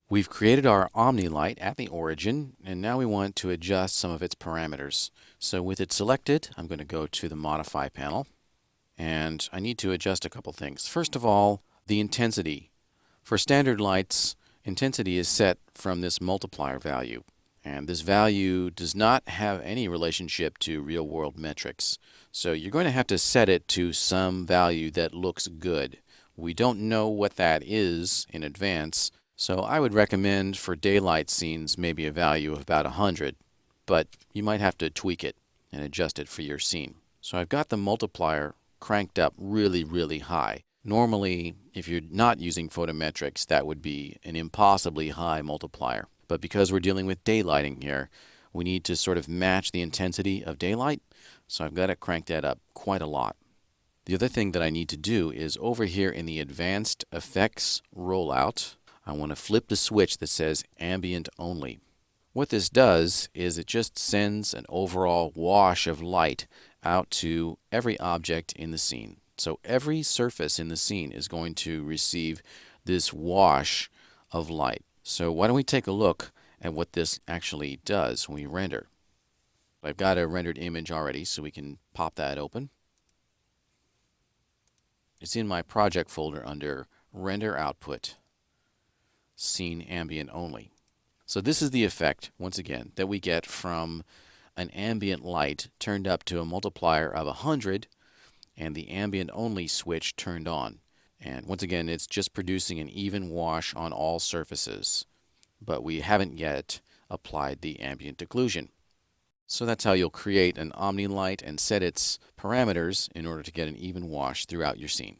We've created our OmniLight at the origin, and now we want to adjust some of its parameters. So with it selected, I'm going to go to the Modify panel, and I need to adjust a couple things. First of all, the intensity. For standard lights, intensity is set from this multiplier value, and this value does not have any relationship to real-world metrics. So you're going to have to set it to some value that looks good. We don't know what that is in advance, so I would recommend for daylight scenes maybe a value of about 100, but you might have to tweak it and adjust it for your scene. So I've got the multiplier cranked up really high. Normally, if you're not using photometrics, that would be an impossibly high multiplier. But because we're dealing with daylighting here, we need to sort of match the intensity of daylight, so I've got to crank that up quite a lot. The other thing that I need to do is over here in the Advanced Effects rollout, I want to flip the switch that says Ambient Only. What this does is it just sends an overall wash of light out to every object in the scene. So every surface in the scene is going to receive this wash of light. So why don't we take a look at what this actually does when we render. I've got a rendered image already, so we can pop that open. It's in my project folder under Render Output, Scene Ambient Only. So this is the effect, once again, that we get from an ambient light turned up to a multiplier of 100 and the ambient only switch turned on. And once again, it's just producing an even wash on all surfaces, but we haven't yet applied the ambient occlusion. So that's how you'll create an OmniLight and set its parameters in order to get an even wash throughout your scene.